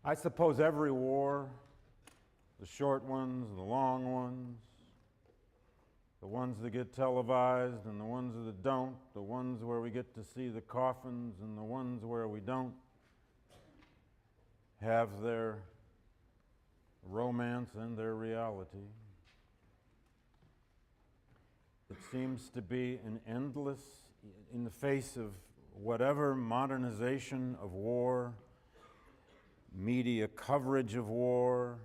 I suppose every war, the short ones, the long ones, the ones that get televised and the ones that don't, the ones where we get to see the coffins and the ones where we don't, have their romance and their reality. It seems to be an endless, in the face of whatever modernization of war, media coverage of war,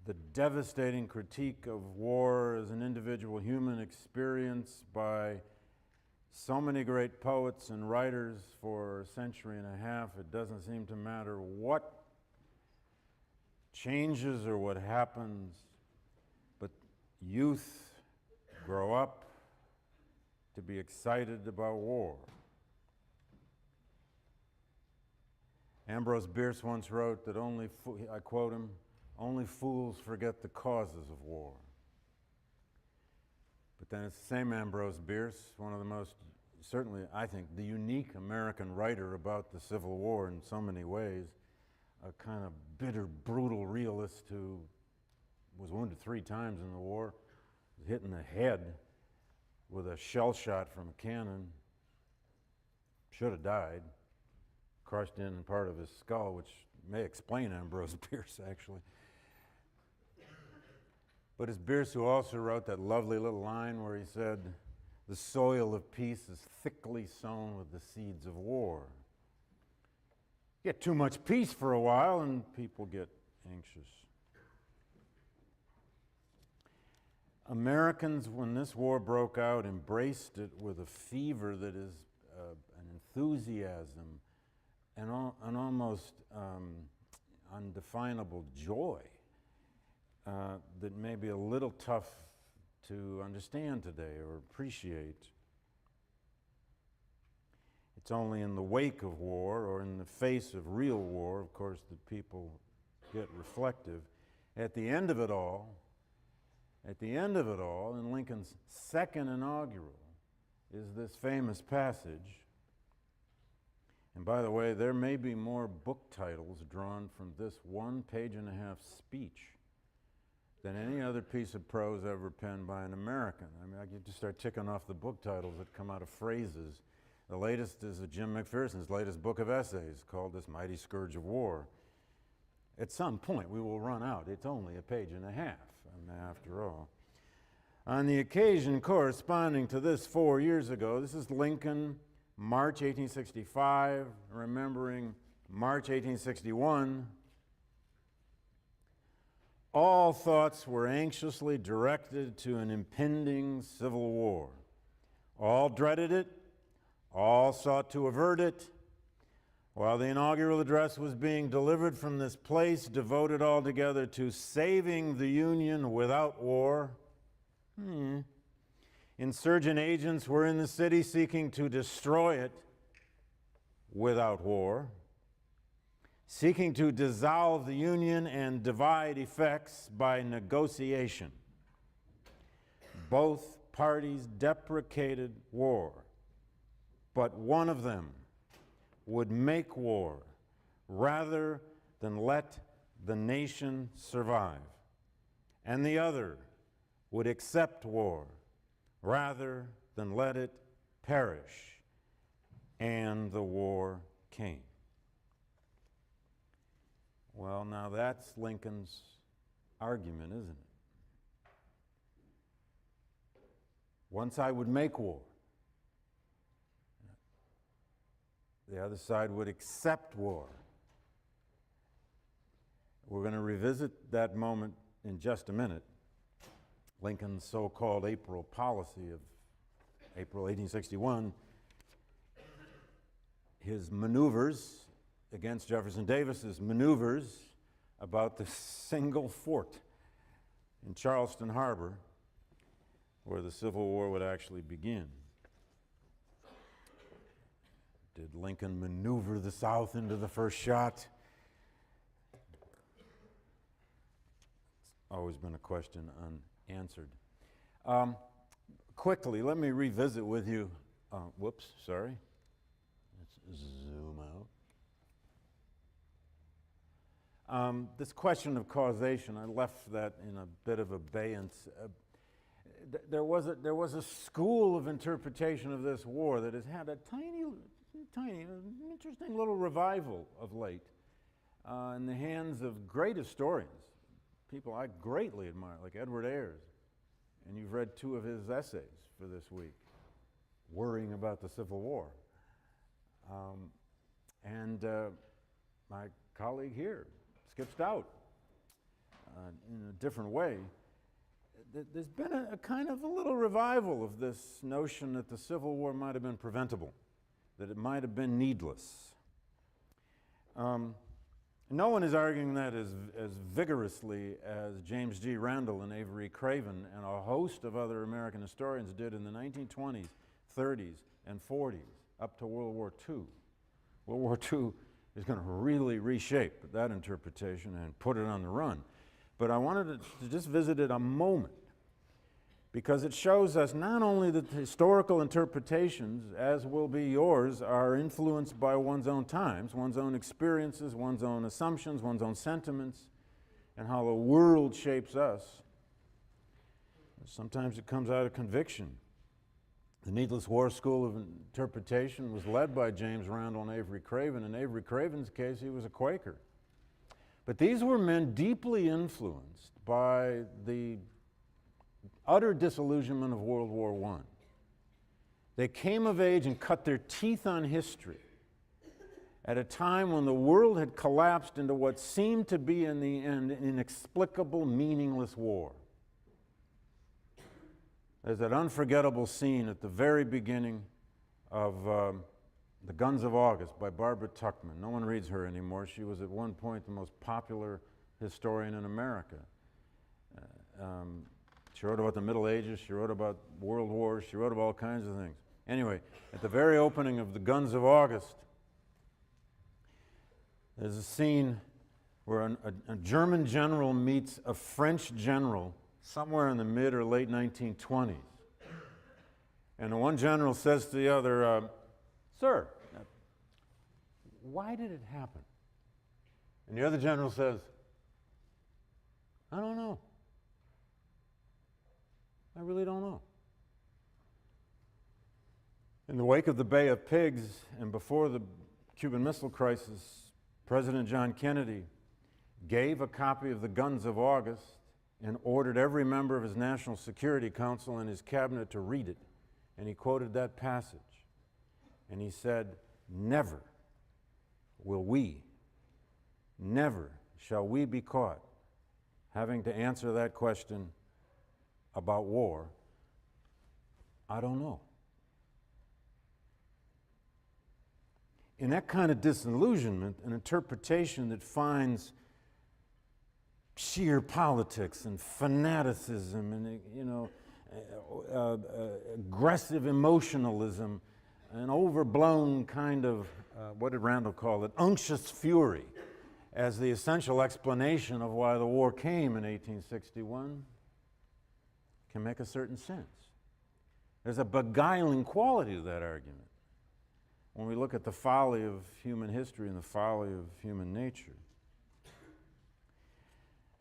the devastating critique of war as an individual human experience by so many great poets and writers for a century and a half, it doesn't seem to matter what changes or what happens, but youth grow up to be excited about war. Ambrose Bierce once wrote that I quote him, "Only fools forget the causes of war." But then it's the same Ambrose Bierce, one of the most, certainly I think, the unique American writer about the Civil War in so many ways, a kind of bitter, brutal realist who was wounded 3 times in the war, was hit in the head with a shell shot from a cannon, should have died, crushed in part of his skull, which may explain Ambrose Bierce, actually. But it's Bierce who also wrote that lovely little line where he said, "The soil of peace is thickly sown with the seeds of war." Get too much peace for a while and people get anxious. Americans, when this war broke out, embraced it with a fever that is an enthusiasm, an almost undefinable joy that may be a little tough to understand today or appreciate. It's only in the wake of war or in the face of real war, of course, that people get reflective. At the end of it all, in Lincoln's second inaugural, is this famous passage. And by the way, there may be more book titles drawn from this 1.5-page speech than any other piece of prose ever penned by an American. I mean, I could just start ticking off the book titles that come out of phrases. The latest is Jim McPherson's latest book of essays called This Mighty Scourge of War. At some point, we will run out. It's only 1.5 pages, after all. On the occasion corresponding to this 4 years ago, this is Lincoln, March 1865, remembering March 1861. All thoughts were anxiously directed to an impending civil war. All dreaded it, all sought to avert it. While the inaugural address was being delivered from this place, devoted altogether to saving the Union without war, insurgent agents were in the city seeking to destroy it without war, seeking to dissolve the Union and divide effects by negotiation. Both parties deprecated war, but one of them would make war rather than let the nation survive, and the other would accept war rather than let it perish, and the war came. Well, now that's Lincoln's argument, isn't it? One side would make war. The other side would accept war. We're going to revisit that moment in just a minute. Lincoln's so-called April policy of April 1861, his maneuvers against Jefferson Davis's maneuvers about the single fort in Charleston Harbor where the Civil War would actually begin. Did Lincoln maneuver the South into the first shot? It's always been a question unanswered. Quickly, let me revisit with you. Whoops, sorry. Let's zoom out. This question of causation, I left that in a bit of abeyance. There was a school of interpretation of this war that has had a tiny, interesting little revival of late in the hands of great historians, people I greatly admire, like Edward Ayers. And you've read 2 of his essays for this week, worrying about the Civil War. My colleague here, Skip Stout, in a different way. There's been a kind of a little revival of this notion that the Civil War might have been preventable, that it might have been needless. No one is arguing that as vigorously as James G. Randall and Avery Craven and a host of other American historians did in the 1920s, 30s, and 40s, up to World War II. World War II is going to really reshape that interpretation and put it on the run. But I wanted to just visit it a moment, because it shows us not only that historical interpretations, as will be yours, are influenced by one's own times, one's own experiences, one's own assumptions, one's own sentiments, and how the world shapes us. Sometimes it comes out of conviction. The Needless War School of Interpretation was led by James Randall and Avery Craven. In Avery Craven's case, he was a Quaker. But these were men deeply influenced by the utter disillusionment of World War I. They came of age and cut their teeth on history at a time when the world had collapsed into what seemed to be, in the end, an inexplicable, meaningless war. There's that unforgettable scene at the very beginning of The Guns of August by Barbara Tuchman. No one reads her anymore. She was at one point the most popular historian in America. She wrote about the Middle Ages, she wrote about world wars, she wrote about all kinds of things. Anyway, at the very opening of The Guns of August, there's a scene where a German general meets a French general somewhere in the mid or late 1920s. And the one general says to the other, "Sir, why did it happen?" And the other general says, "I don't know. I really don't know." In the wake of the Bay of Pigs and before the Cuban Missile Crisis, President John Kennedy gave a copy of The Guns of August and ordered every member of his National Security Council and his cabinet to read it. And he quoted that passage. And he said, "Never never shall we be caught having to answer that question about war. I don't know." In that kind of disillusionment, an interpretation that finds sheer politics and fanaticism and aggressive emotionalism, an overblown kind of, what did Randall call it, unctuous fury, as the essential explanation of why the war came in 1861, can make a certain sense. There's a beguiling quality to that argument when we look at the folly of human history and the folly of human nature.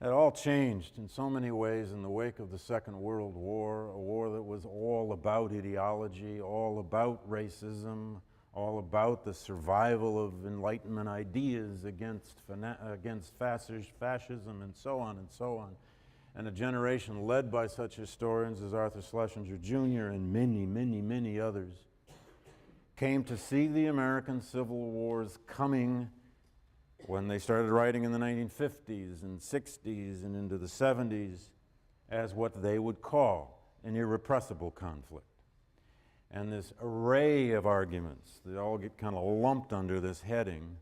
It all changed in so many ways in the wake of the Second World War, a war that was all about ideology, all about racism, all about the survival of Enlightenment ideas against fascism and so on and so on. And a generation led by such historians as Arthur Schlesinger Jr. and many, many, many others came to see the American Civil Wars coming when they started writing in the 1950s and 60s and into the 70s as what they would call an irrepressible conflict. And this array of arguments that all get kind of lumped under this heading,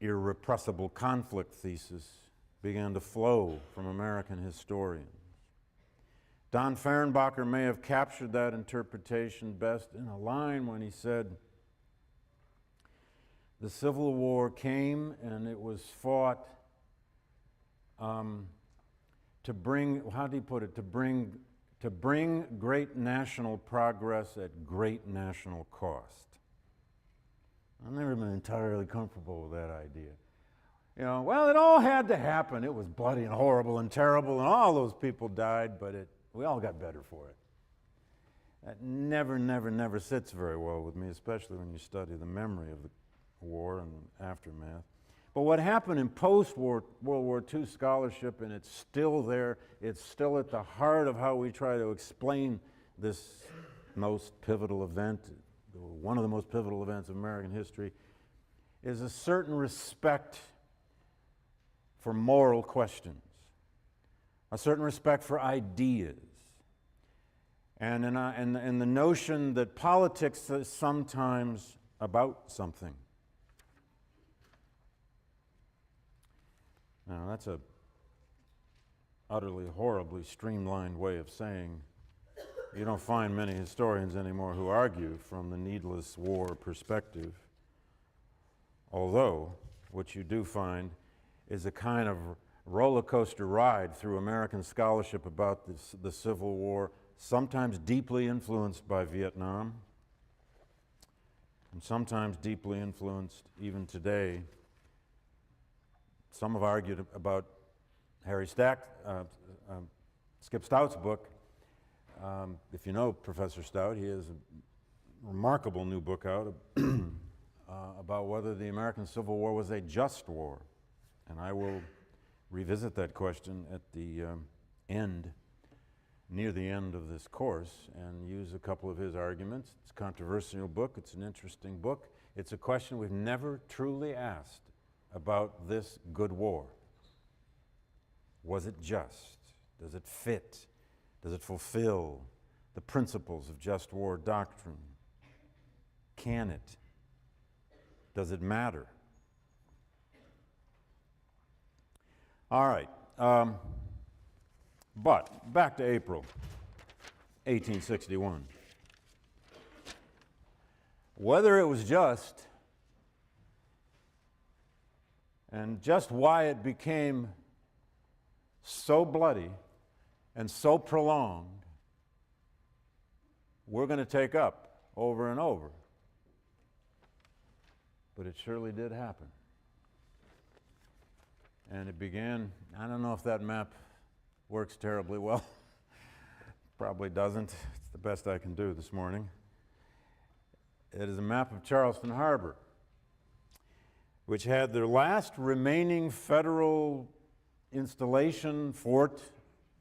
irrepressible conflict thesis, began to flow from American historians. Don Fehrenbacher may have captured that interpretation best in a line when he said, "The Civil War came and it was fought to bring," how did he put it, to bring great national progress at great national cost. I've never been entirely comfortable with that idea. You know, well, it all had to happen. It was bloody and horrible and terrible, and all those people died, but we all got better for it. That never sits very well with me, especially when you study the memory of the war and the aftermath. But what happened in post-World War II scholarship, and it's still there, it's still at the heart of how we try to explain this most pivotal event, one of the most pivotal events of American history, is a certain respect for moral questions, a certain respect for ideas, and the notion that politics is sometimes about something. Now, that's a utterly horribly streamlined way of saying you don't find many historians anymore who argue from the needless war perspective, although what you do find is a kind of roller coaster ride through American scholarship about the Civil War, sometimes deeply influenced by Vietnam, and sometimes deeply influenced even today. Some have argued about Skip Stout's book. If you know Professor Stout, he has a remarkable new book out about whether the American Civil War was a just war. And I will revisit that question at the near the end of this course, and use a couple of his arguments. It's a controversial book. It's an interesting book. It's a question we've never truly asked about this good war. Was it just? Does it fit? Does it fulfill the principles of just war doctrine? Can it? Does it matter? All right, but back to April 1861. Whether it was just, and just why it became so bloody and so prolonged, we're going to take up over and over. But it surely did happen. And it began, I don't know if that map works terribly well. Probably doesn't. It's the best I can do this morning. It is a map of Charleston Harbor, which had their last remaining federal installation, fort,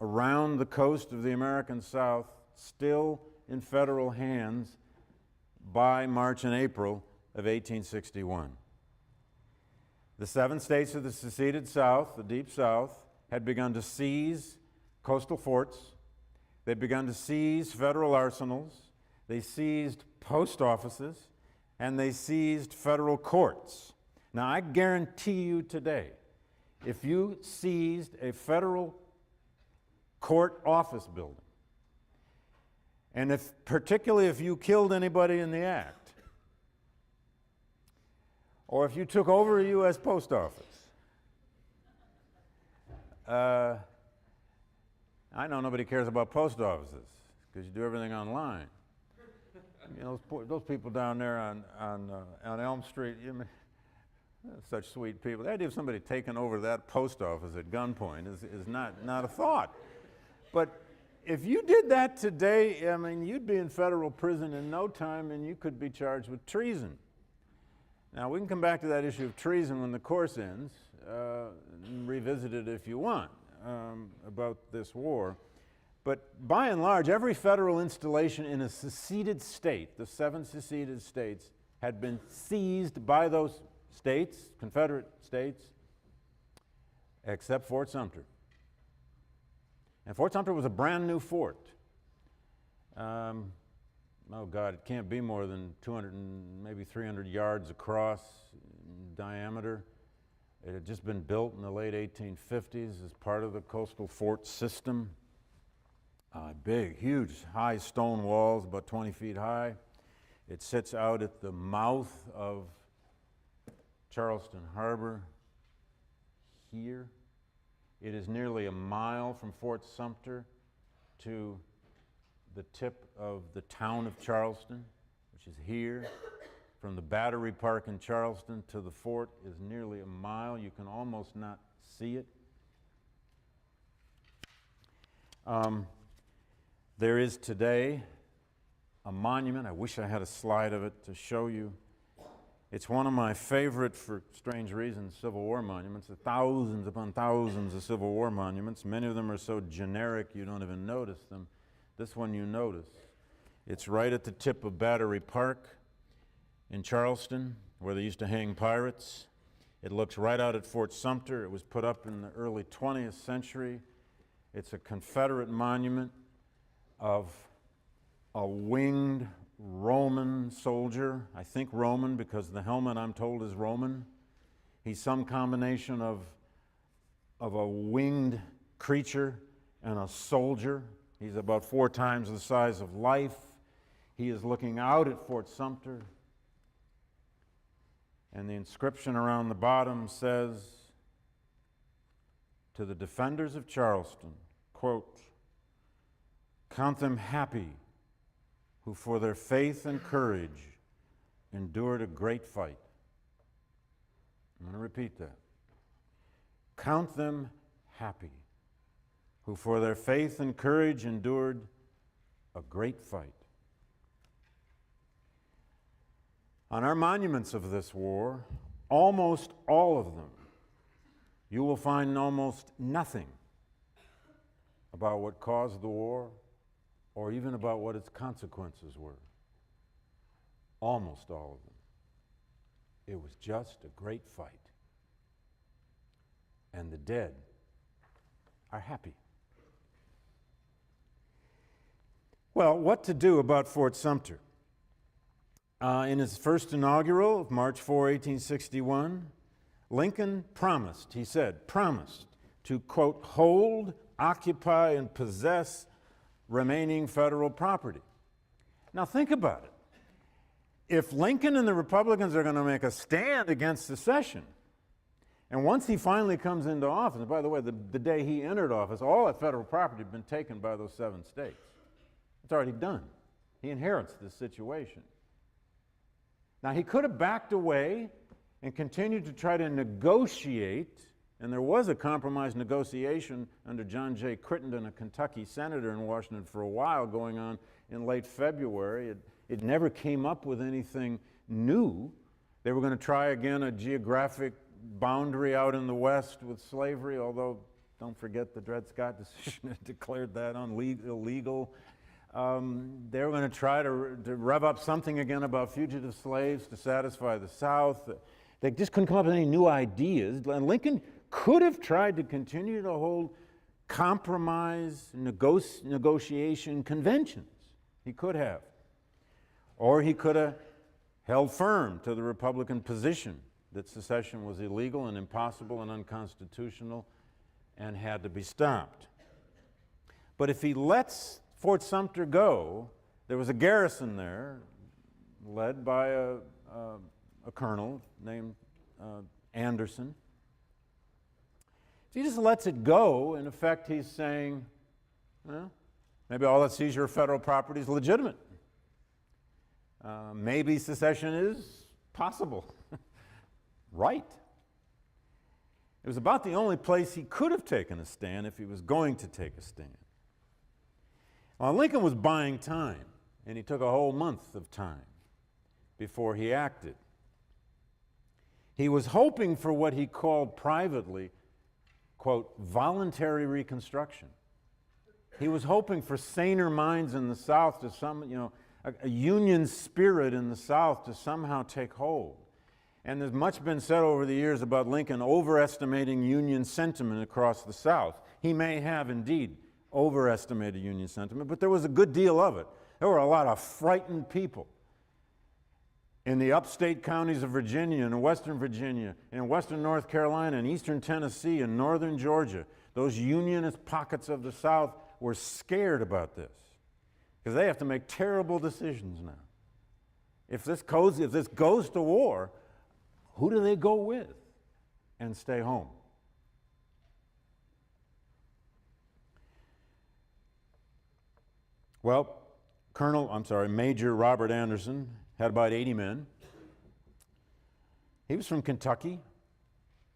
around the coast of the American South, still in federal hands by March and April of 1861. The 7 states of the seceded South, the Deep South, had begun to seize coastal forts. They'd begun to seize federal arsenals. They seized post offices, and they seized federal courts. Now, I guarantee you today, if you seized a federal court office building, and particularly if you killed anybody in the act, or if you took over a U.S. post office, I know nobody cares about post offices because you do everything online. You know, those people down there on Elm Street, such sweet people. The idea of somebody taking over that post office at gunpoint is not a thought. But if you did that today, I mean, you'd be in federal prison in no time, and you could be charged with treason. Now, we can come back to that issue of treason when the course ends, and revisit it if you want, about this war. But by and large, every federal installation in a seceded state, the 7 seceded states, had been seized by those states, Confederate states, except Fort Sumter. And Fort Sumter was a brand new fort. Oh God, it can't be more than 200 and maybe 300 yards across in diameter. It had just been built in the late 1850s as part of the coastal fort system. Big, huge, high stone walls, about 20 feet high. It sits out at the mouth of Charleston Harbor here. It is nearly a mile from Fort Sumter to the tip of the town of Charleston, which is here. from the Battery Park in Charleston to the fort is nearly a mile. You can almost not see it. There is today a monument. I wish I had a slide of it to show you. It's one of my favorite, for strange reasons, Civil War monuments. There are thousands upon thousands of Civil War monuments. Many of them are so generic you don't even notice them. This one you notice. It's right at the tip of Battery Park in Charleston, where they used to hang pirates. It looks right out at Fort Sumter. It was put up in the early 20th century. It's a Confederate monument of a winged Roman soldier. I think Roman because the helmet, I'm told, is Roman. He's some combination of a winged creature and a soldier. He's about 4 times the size of life. He is looking out at Fort Sumter. And the inscription around the bottom says, to the defenders of Charleston, quote, "Count them happy who for their faith and courage endured a great fight." I'm going to repeat that. Count them happy who for their faith and courage endured a great fight. On our monuments of this war, almost all of them, you will find almost nothing about what caused the war or even about what its consequences were. Almost all of them. It was just a great fight. And the dead are happy. Well, what to do about Fort Sumter? In his first inaugural of March 4, 1861, Lincoln promised, he said, promised to, quote, hold, occupy, and possess remaining federal property. Now think about it. If Lincoln and the Republicans are going to make a stand against secession, and once he finally comes into office, and by the way, the day he entered office, all that federal property had been taken by those 7 states. It's already done. He inherits this situation. Now, he could have backed away and continued to try to negotiate, and there was a compromise negotiation under John J. Crittenden, a Kentucky senator in Washington, for a while going on in late February. It never came up with anything new. They were going to try again a geographic boundary out in the West with slavery, although don't forget the Dred Scott decision that declared that illegal. They were going to try to rev up something again about fugitive slaves to satisfy the South. They just couldn't come up with any new ideas. And Lincoln could have tried to continue to hold compromise, negotiation conventions. He could have. Or he could have held firm to the Republican position that secession was illegal and impossible and unconstitutional and had to be stopped. But if he lets Fort Sumter go, there was a garrison there led by a colonel named Anderson. If he just lets it go, in effect he's saying, well, maybe all that seizure of federal property is legitimate. Maybe secession is possible. Right. It was about the only place he could have taken a stand if he was going to take a stand. Well, Lincoln was buying time, and he took a whole month of time before he acted. He was hoping for what he called privately, quote, voluntary reconstruction. He was hoping for saner minds in the South to a Union spirit in the South to somehow take hold. And there's much been said over the years about Lincoln overestimating Union sentiment across the South. He may have indeed overestimated Union sentiment, but there was a good deal of it. There were a lot of frightened people in the upstate counties of Virginia and Western Virginia, in Western North Carolina and Eastern Tennessee and Northern Georgia. Those Unionist pockets of the South were scared about this because they have to make terrible decisions now. If this goes to war, who do they go with and stay home? Well, Major Robert Anderson had about 80 men. He was from Kentucky.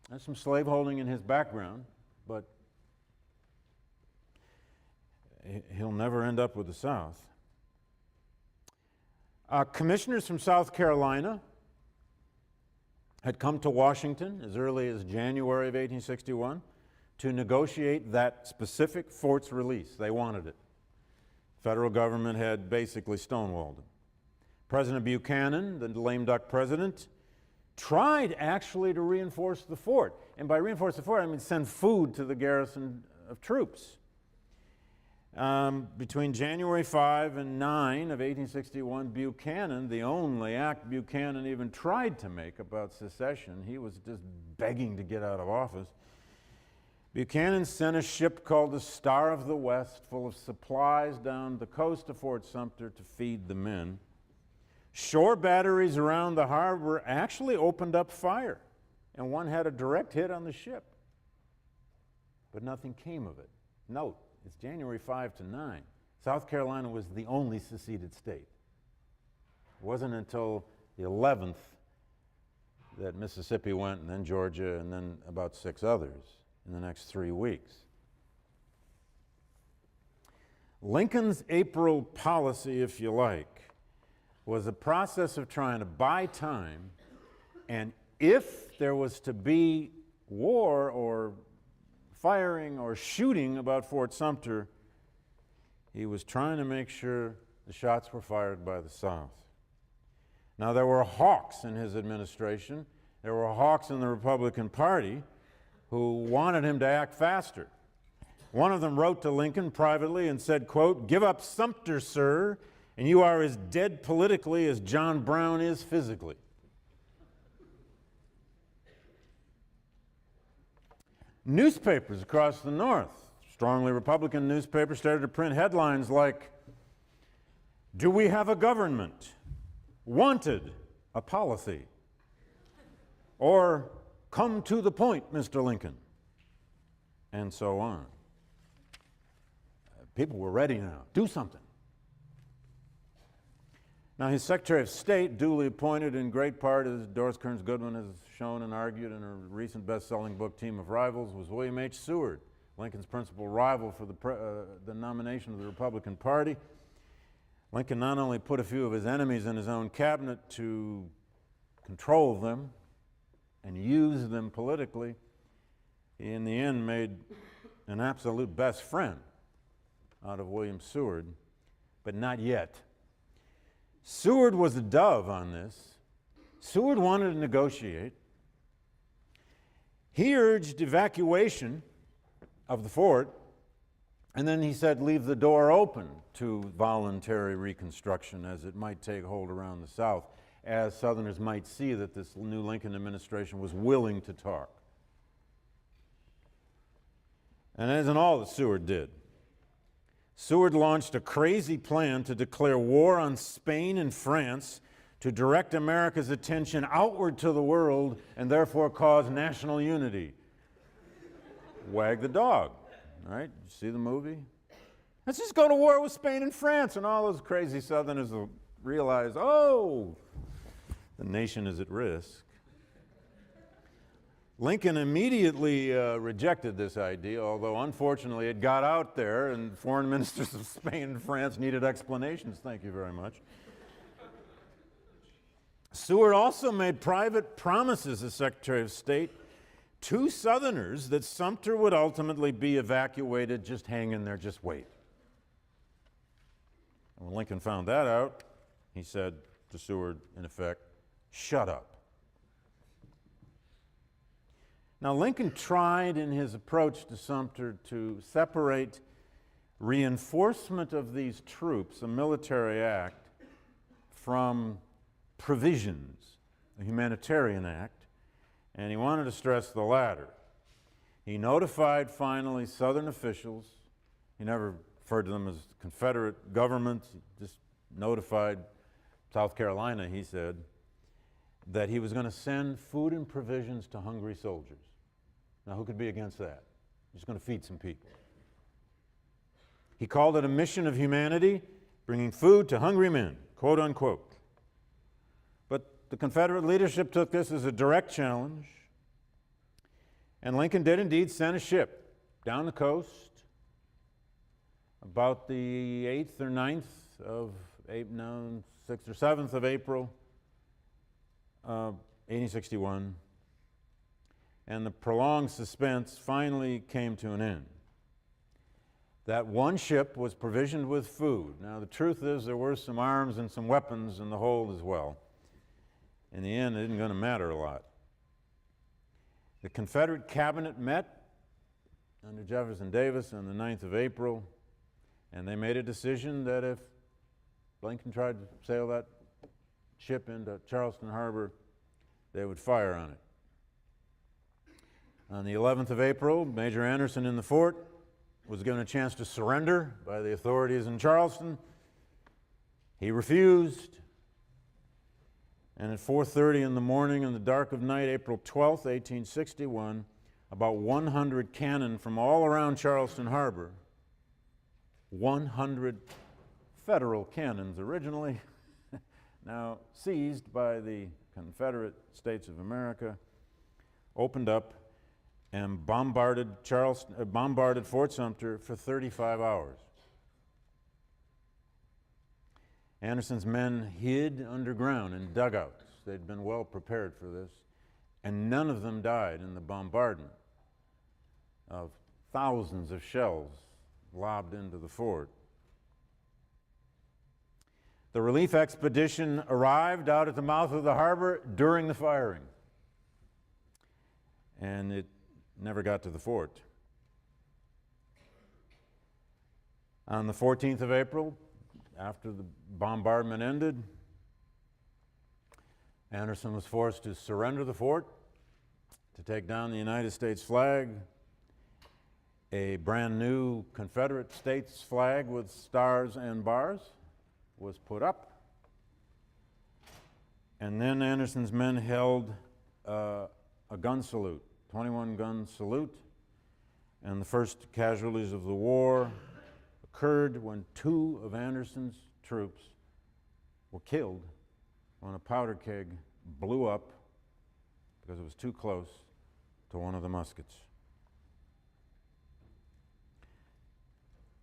There's some slaveholding in his background, but he'll never end up with the South. Commissioners from South Carolina had come to Washington as early as January of 1861 to negotiate that specific fort's release. They wanted it. The federal government had basically stonewalled them. President Buchanan, the lame duck president, tried actually to reinforce the fort. And by reinforce the fort, I mean send food to the garrison of troops. Between January 5 and 9 of 1861, Buchanan, the only act Buchanan even tried to make about secession, he was just begging to get out of office. Buchanan sent a ship called the Star of the West full of supplies down the coast of Fort Sumter to feed the men. Shore batteries around the harbor actually opened up fire, and one had a direct hit on the ship. But nothing came of it. Note, it's January 5 to 9. South Carolina was the only seceded state. It wasn't until the 11th that Mississippi went, and then Georgia, and then about 6 others in the next 3 weeks. Lincoln's April policy, if you like, was a process of trying to buy time, and if there was to be war or firing or shooting about Fort Sumter, he was trying to make sure the shots were fired by the South. Now, there were hawks in his administration. There were hawks in the Republican Party who wanted him to act faster. One of them wrote to Lincoln privately and said, quote, "Give up Sumter, sir, and you are as dead politically as John Brown is physically." Newspapers across the North, strongly Republican newspapers, started to print headlines like, "Do we have a government? Wanted a policy." Or, "Come to the point, Mr. Lincoln," and so on. People were ready now. Do something. Now, his Secretary of State, duly appointed in great part, as Doris Kearns Goodwin has shown and argued in her recent best-selling book, Team of Rivals, was William H. Seward, Lincoln's principal rival for the nomination of the Republican Party. Lincoln not only put a few of his enemies in his own cabinet to control them and use them politically, he in the end made an absolute best friend out of William Seward, but not yet. Seward was a dove on this. Seward wanted to negotiate. He urged evacuation of the fort, and then he said leave the door open to voluntary reconstruction as it might take hold around the South, as Southerners might see that this new Lincoln administration was willing to talk. And that isn't all that Seward did. Seward launched a crazy plan to declare war on Spain and France to direct America's attention outward to the world and therefore cause national unity. Wag the dog, right? You see the movie? Let's just go to war with Spain and France, and all those crazy Southerners will realize, oh, the nation is at risk. Lincoln immediately rejected this idea, although unfortunately it got out there and foreign ministers of Spain and France needed explanations. Thank you very much. Seward also made private promises as Secretary of State to Southerners that Sumter would ultimately be evacuated. Just hang in there, just wait. And when Lincoln found that out, he said to Seward, in effect, "Shut up." Now, Lincoln tried in his approach to Sumter to separate reinforcement of these troops, a military act, from provisions, a humanitarian act, and he wanted to stress the latter. He notified finally Southern officials. He never referred to them as Confederate governments. He just notified South Carolina, he said, that he was going to send food and provisions to hungry soldiers. Now, who could be against that? He's going to feed some people. He called it a mission of humanity, bringing food to hungry men, quote unquote. But the Confederate leadership took this as a direct challenge, and Lincoln did indeed send a ship down the coast about the 8th or 9th of 6th or 7th of April, 1861, and the prolonged suspense finally came to an end. That one ship was provisioned with food. Now, the truth is there were some arms and some weapons in the hold as well. In the end, it isn't going to matter a lot. The Confederate cabinet met under Jefferson Davis on the 9th of April, and they made a decision that if Lincoln tried to sail that ship into Charleston Harbor, they would fire on it. On the 11th of April, Major Anderson in the fort was given a chance to surrender by the authorities in Charleston. He refused, and at 4:30 in the morning in the dark of night, April 12th, 1861, about 100 cannon from all around Charleston Harbor, 100 Federal cannons originally, now seized by the Confederate States of America, opened up and bombarded Fort Sumter for 35 hours. Anderson's men hid underground in dugouts. They'd been well prepared for this, and none of them died in the bombardment of thousands of shells lobbed into the fort. The relief expedition arrived out at the mouth of the harbor during the firing, and it never got to the fort. On the 14th of April, after the bombardment ended, Anderson was forced to surrender the fort, to take down the United States flag. A brand new Confederate States flag with stars and bars was put up. And then Anderson's men held a gun salute, 21-gun salute, and the first casualties of the war occurred when 2 of Anderson's troops were killed when a powder keg blew up because it was too close to one of the muskets.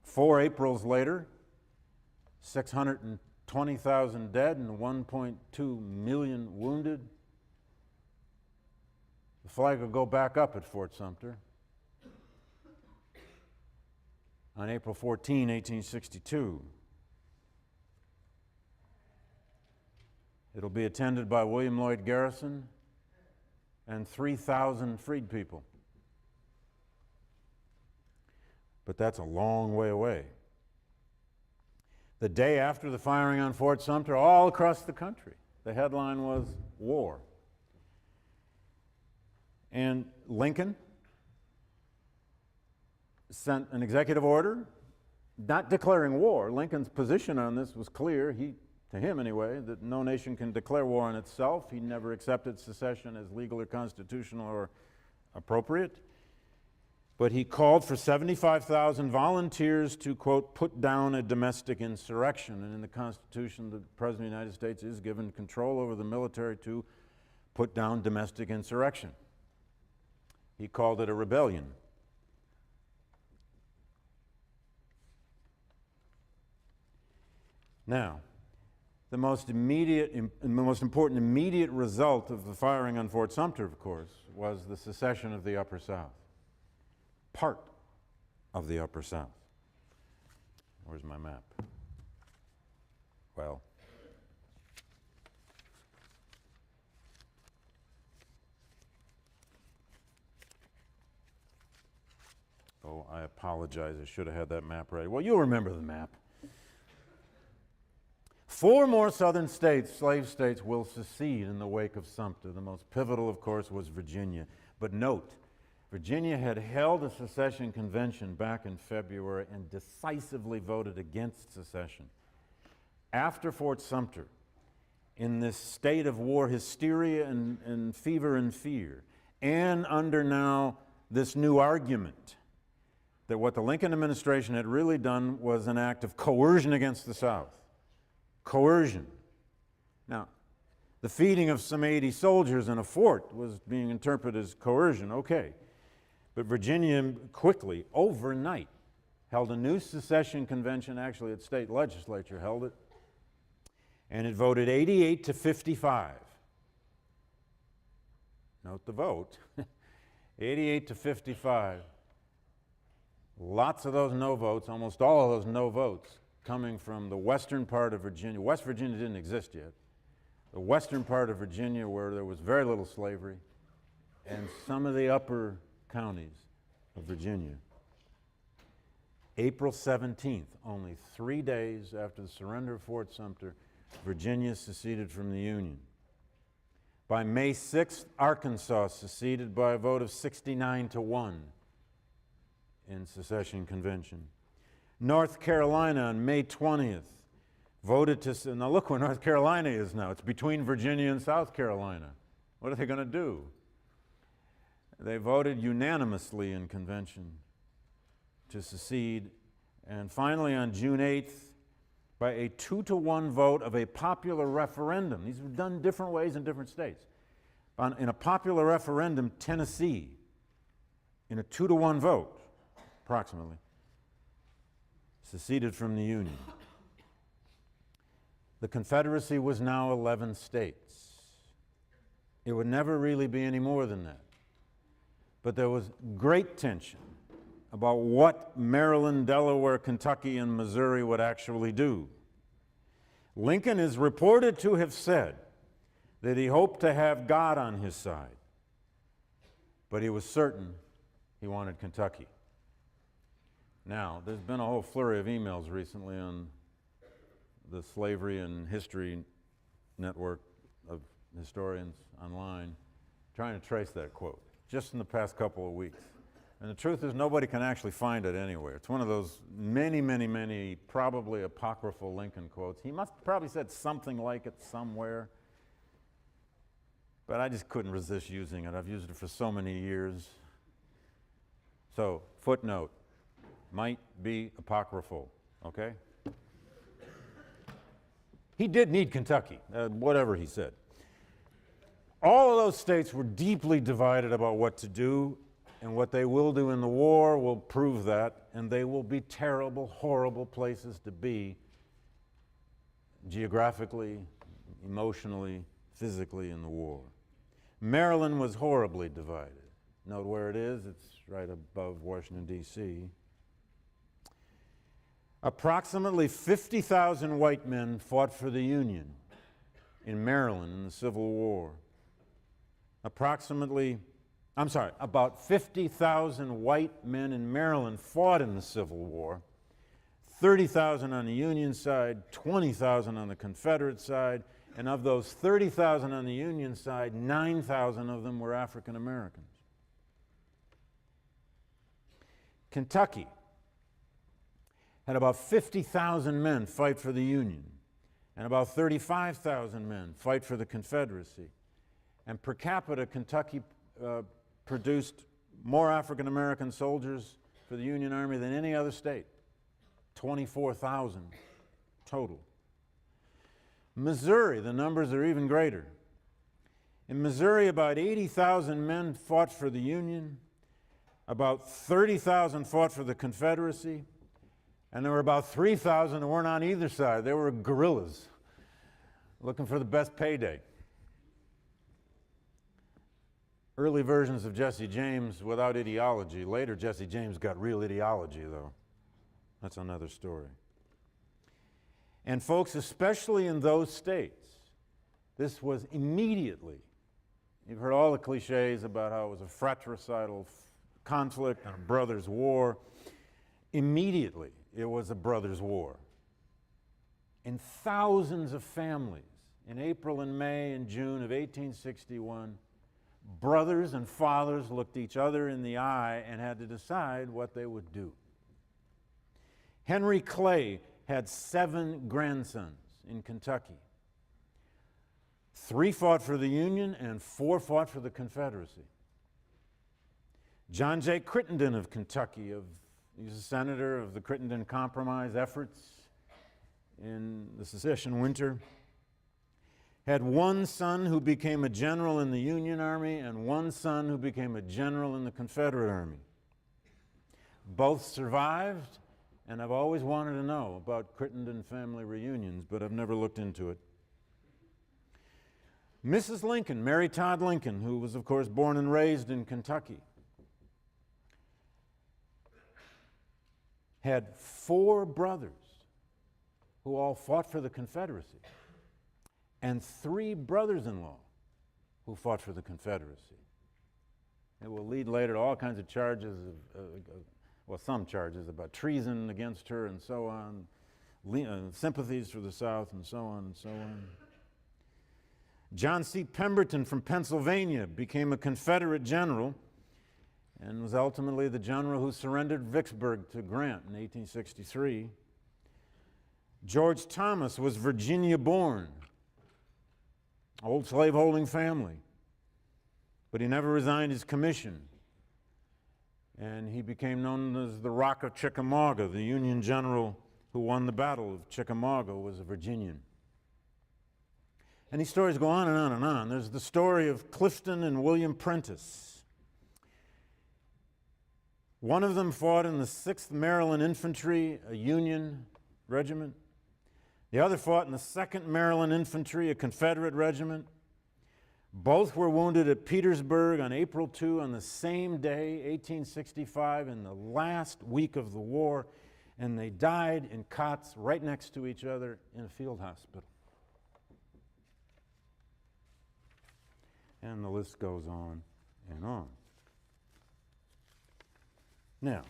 4 Aprils later, 620,000 dead and 1.2 million wounded. The flag will go back up at Fort Sumter. On April 14, 1862, it'll be attended by William Lloyd Garrison and 3,000 freed people. But that's a long way away. The day after the firing on Fort Sumter, all across the country, the headline was war. And Lincoln sent an executive order not declaring war. Lincoln's position on this was clear, to him anyway, that no nation can declare war on itself. He never accepted secession as legal or constitutional or appropriate. But he called for 75,000 volunteers to, quote, put down a domestic insurrection. And in the Constitution, the President of the United States is given control over the military to put down domestic insurrection. He called it a rebellion. Now, the most important immediate result of the firing on Fort Sumter, of course, was the secession of the Upper South. Part of the Upper South. Where's my map? Well, oh, I apologize. I should have had that map ready. Well, you'll remember the map. 4 more southern states, slave states, will secede in the wake of Sumter. The most pivotal, of course, was Virginia. But note, Virginia had held a secession convention back in February and decisively voted against secession. After Fort Sumter, in this state of war hysteria and fever and fear, and under now this new argument that what the Lincoln administration had really done was an act of coercion against the South. Coercion. Now, The feeding of some 80 soldiers in a fort was being interpreted as coercion, okay. But Virginia quickly, overnight, held a new secession convention, actually its state legislature held it, and it voted 88 to 55. Note the vote, 88 to 55. Lots of those no votes, almost all of those no votes, coming from the western part of Virginia. West Virginia didn't exist yet. The western part of Virginia, where there was very little slavery, and some of the upper counties of Virginia. April 17th, only 3 days after the surrender of Fort Sumter, Virginia seceded from the Union. By May 6th, Arkansas seceded by a vote of 69 to 1 in secession convention. North Carolina on May 20th voted to, now look where North Carolina is now. It's between Virginia and South Carolina. What are they going to do? They voted unanimously in convention to secede. And finally, on June 8th, by a 2-to-1 vote of a popular referendum. These were done different ways in different states. In a popular referendum, Tennessee, in a 2-to-1 vote, approximately, seceded from the Union. The Confederacy was now 11 states. It would never really be any more than that. But there was great tension about what Maryland, Delaware, Kentucky, and Missouri would actually do. Lincoln is reported to have said that he hoped to have God on his side, but he was certain he wanted Kentucky. Now, there's been a whole flurry of emails recently on the Slavery and History network of historians online trying to trace that quote, just in the past couple of weeks. And the truth is, nobody can actually find it anywhere. It's one of those many, probably apocryphal Lincoln quotes. He must have probably said something like it somewhere, but I just couldn't resist using it. I've used it for so many years. So, footnote, might be apocryphal, okay? He did need Kentucky, whatever he said. All of those states were deeply divided about what to do, and what they will do in the war will prove that, and they will be terrible, horrible places to be geographically, emotionally, physically in the war. Maryland was horribly divided. Note where it is, it's right above Washington, D.C. Approximately 50,000 white men fought for the Union in Maryland in the Civil War. About 50,000 white men in Maryland fought in the Civil War. 30,000 on the Union side, 20,000 on the Confederate side, and of those 30,000 on the Union side, 9,000 of them were African Americans. Kentucky had about 50,000 men fight for the Union, and about 35,000 men fight for the Confederacy. And per capita, Kentucky produced more African American soldiers for the Union Army than any other state, 24,000 total. Missouri, the numbers are even greater. In Missouri, about 80,000 men fought for the Union, about 30,000 fought for the Confederacy, and there were about 3,000 that weren't on either side. They were guerrillas looking for the best payday. Early versions of Jesse James without ideology. Later, Jesse James got real ideology, though. That's another story. And folks, especially in those states, this was immediately, you've heard all the cliches about how it was a fratricidal conflict and a brother's war. Immediately, it was a brother's war. And thousands of families in April and May and June of 1861, brothers and fathers looked each other in the eye and had to decide what they would do. Henry Clay had 7 grandsons in Kentucky. 3 fought for the Union and 4 fought for the Confederacy. John J. Crittenden of Kentucky, he's a senator of the Crittenden Compromise efforts in the secession winter. had one son who became a general in the Union Army and one son who became a general in the Confederate Army. Both survived, and I've always wanted to know about Crittenden family reunions, but I've never looked into it. Mrs. Lincoln, Mary Todd Lincoln, who was, of course, born and raised in Kentucky, had 4 brothers who all fought for the Confederacy, and 3 brothers-in-law who fought for the Confederacy. It will lead later to all kinds of charges, well, some charges about treason against her and so on, sympathies for the South and so on and so on. John C. Pemberton from Pennsylvania became a Confederate general and was ultimately the general who surrendered Vicksburg to Grant in 1863. George Thomas was Virginia born, old slaveholding family, but he never resigned his commission, and he became known as the Rock of Chickamauga. The Union general who won the Battle of Chickamauga was a Virginian. And these stories go on and on and on. There's the story of Clifton and William Prentice. One of them fought in the 6th Maryland Infantry, a Union regiment. The other fought in the 2nd Maryland Infantry, a Confederate regiment. Both were wounded at Petersburg on April 2 on the same day, 1865, in the last week of the war, and they died in cots right next to each other in a field hospital. And the list goes on and on. Now,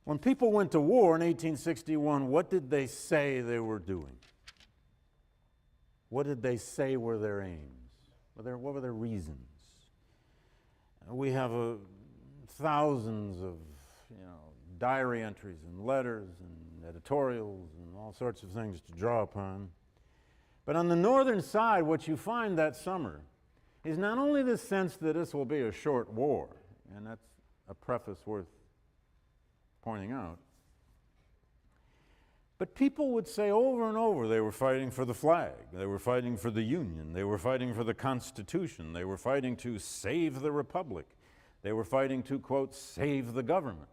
when people went to war in 1861, what did they say they were doing? What did they say were their aims? What were their reasons? We have thousands of diary entries and letters and editorials and all sorts of things to draw upon. But on the northern side, what you find that summer is not only the sense that this will be a short war, and that's a preface worth pointing out, but people would say over and over they were fighting for the flag, they were fighting for the Union, they were fighting for the Constitution, they were fighting to save the Republic, they were fighting to, quote, save the government.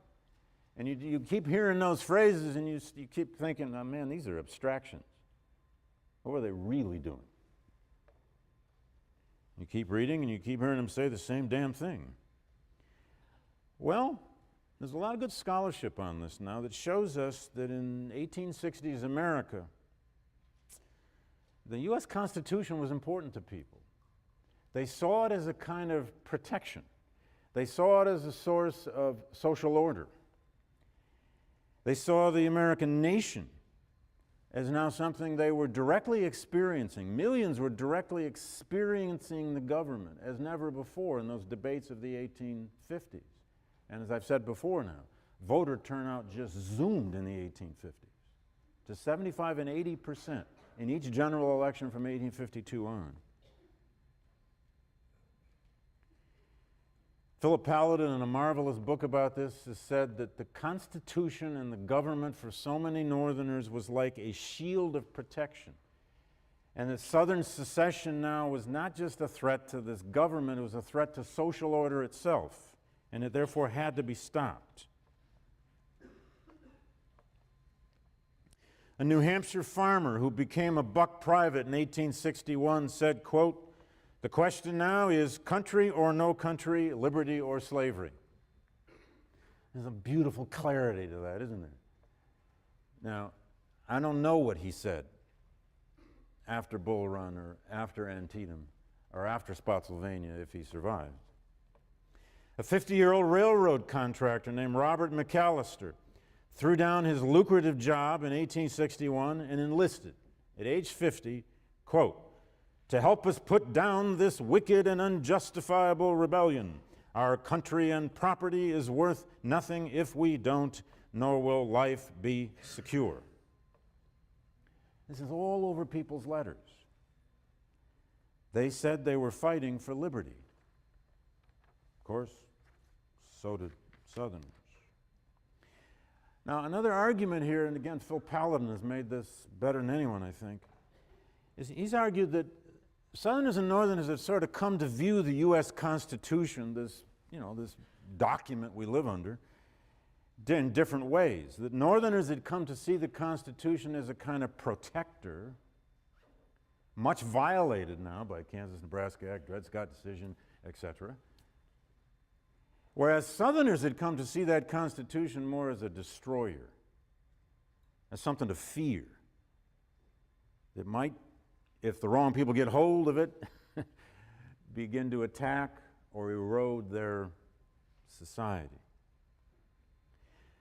And you keep hearing those phrases and you keep thinking, oh man, these are abstractions. What were they really doing? You keep reading and you keep hearing them say the same damn thing. Well, there's a lot of good scholarship on this now that shows us that in 1860s America, the U.S. Constitution was important to people. They saw it as a kind of protection. They saw it as a source of social order. They saw the American nation as now something they were directly experiencing. Millions were directly experiencing the government as never before in those debates of the 1850s. And as I've said before now, voter turnout just zoomed in the 1850s to 75 and 80% in each general election from 1852 on. Philip Paladin, in a marvelous book about this, has said that the Constitution and the government for so many Northerners was like a shield of protection. And that Southern secession now was not just a threat to this government, it was a threat to social order itself, and it therefore had to be stopped. A New Hampshire farmer who became a buck private in 1861 said, quote, "The question now is country or no country, liberty or slavery." There's a beautiful clarity to that, isn't there? Now, I don't know what he said after Bull Run or after Antietam or after Spotsylvania if he survived. A 50-year-old railroad contractor named Robert McAllister threw down his lucrative job in 1861 and enlisted at age 50, quote, "To help us put down this wicked and unjustifiable rebellion. Our country and property is worth nothing if we don't, nor will life be secure." This is all over people's letters. They said they were fighting for liberty. Of course, so did Southerners. Now, another argument here, and again, Phil Paladin has made this better than anyone, I think, he's argued that Southerners and Northerners have sort of come to view the U.S. Constitution, this document we live under, in different ways. That Northerners had come to see the Constitution as a kind of protector, much violated now by Kansas-Nebraska Act, Dred Scott decision, etc. Whereas Southerners had come to see that Constitution more as a destroyer, as something to fear, that might, if the wrong people get hold of it, begin to attack or erode their society.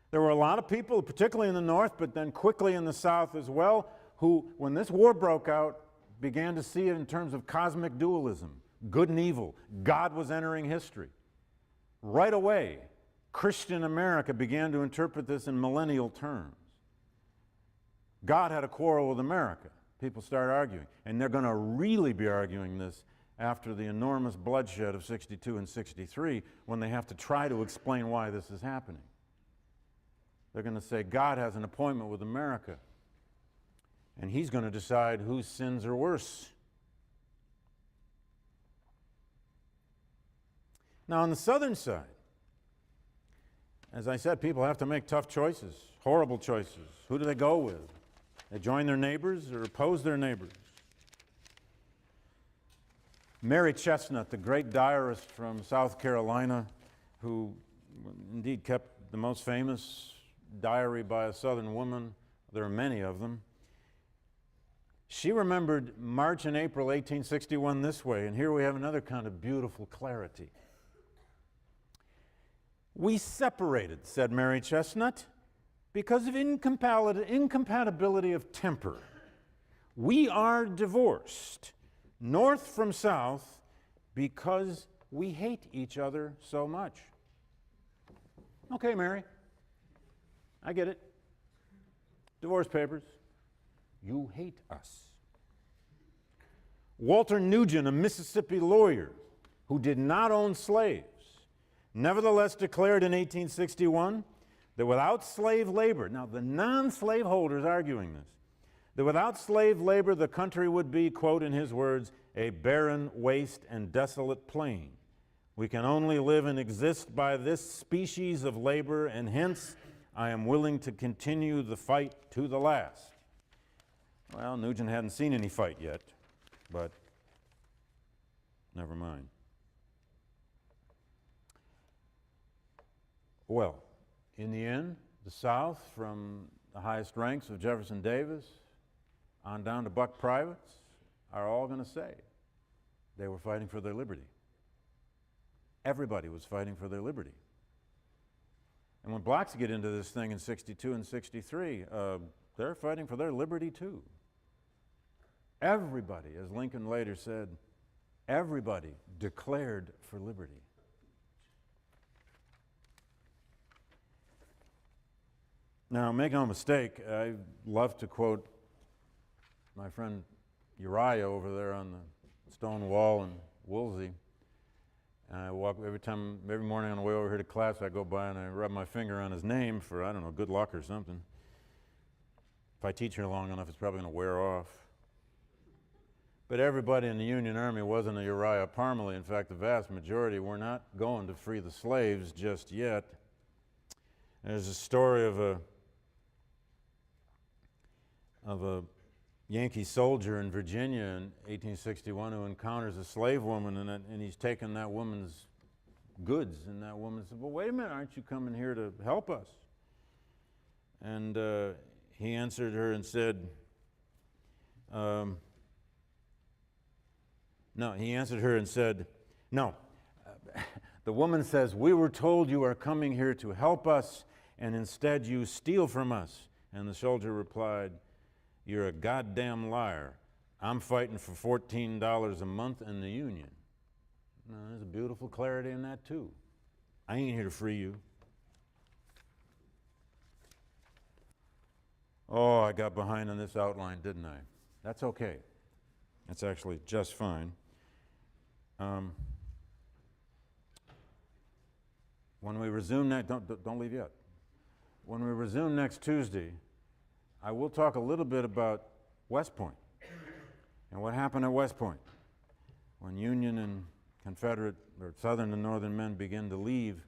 There were a lot of people, particularly in the North, but then quickly in the South as well, who, when this war broke out, began to see it in terms of cosmic dualism, good and evil. God was entering history. Right away, Christian America began to interpret this in millennial terms. God had a quarrel with America. People start arguing, and they're going to really be arguing this after the enormous bloodshed of 62 and 63, when they have to try to explain why this is happening. They're going to say God has an appointment with America, and he's going to decide whose sins are worse. Now, on the Southern side, as I said, people have to make tough choices, horrible choices. Who do they go with? They join their neighbors or oppose their neighbors? Mary Chestnut, the great diarist from South Carolina, who indeed kept the most famous diary by a Southern woman, there are many of them, she remembered March and April 1861 this way, and here we have another kind of beautiful clarity. "We separated," said Mary Chestnut, "because of incompatibility of temper. We are divorced, North from South, because we hate each other so much." Okay, Mary, I get it. Divorce papers. You hate us. Walter Nugent, a Mississippi lawyer who did not own slaves, nevertheless declared in 1861 that without slave labor, now the non-slave holders arguing this, that without slave labor the country would be, quote in his words, "a barren, waste, and desolate plain. We can only live and exist by this species of labor, and hence I am willing to continue the fight to the last." Well, Nugent hadn't seen any fight yet, but never mind. Well, in the end, the South, from the highest ranks of Jefferson Davis on down to buck privates, are all going to say they were fighting for their liberty. Everybody was fighting for their liberty. And when blacks get into this thing in 62 and 63, they're fighting for their liberty too. Everybody, as Lincoln later said, everybody declared for liberty. Now, make no mistake, I love to quote my friend Uriah over there on the stone wall in Woolsey. And I walk every morning on the way over here to class, I go by and I rub my finger on his name for, I don't know, good luck or something. If I teach here long enough, it's probably going to wear off. But everybody in the Union Army wasn't a Uriah Parmalee. In fact, the vast majority were not going to free the slaves just yet. There's a story of a Yankee soldier in Virginia in 1861 who encounters a slave woman, and he's taken that woman's goods, and that woman said, "Well, wait a minute, aren't you coming here to help us?" And he answered her and said, no. The woman says, "We were told you are coming here to help us, and instead you steal from us." And the soldier replied, "You're a goddamn liar. I'm fighting for $14 a month in the Union." Now, there's a beautiful clarity in that too. I ain't here to free you. Oh, I got behind on this outline, didn't I? That's okay. That's actually just fine. When we resume next, don't leave yet. When we resume next Tuesday, I will talk a little bit about West Point And what happened at West Point when Union and Confederate, or Southern and Northern men begin to leave?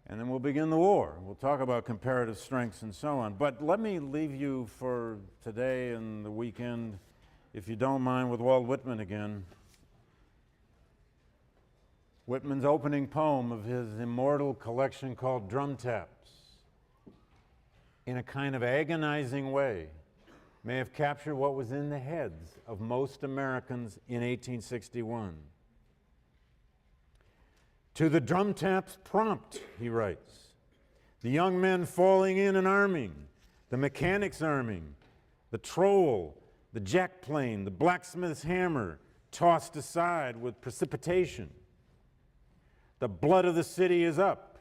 And then we'll begin the war. We'll talk about comparative strengths and so on. But let me leave you for today and the weekend, if you don't mind, with Walt Whitman again. Whitman's opening poem of his immortal collection called Drum Taps, in a kind of agonizing way, may have captured what was in the heads of most Americans in 1861. To the drum taps prompt, he writes, the young men falling in and arming, the mechanics arming, the trowel, the jack plane, the blacksmith's hammer tossed aside with precipitation. The blood of the city is up,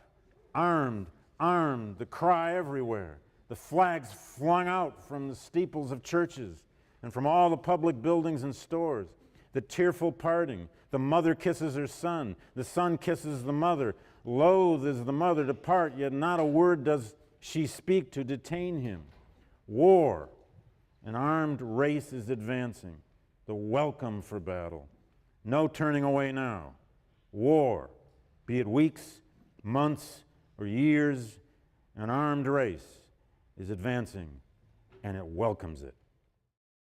armed, armed, the cry everywhere. The flags flung out from the steeples of churches and from all the public buildings and stores. The tearful parting. The mother kisses her son. The son kisses the mother. Loath is the mother to part, yet not a word does she speak to detain him. War. An armed race is advancing. The welcome for battle. No turning away now. War. Be it weeks, months, or years, an armed race is advancing, and it welcomes it.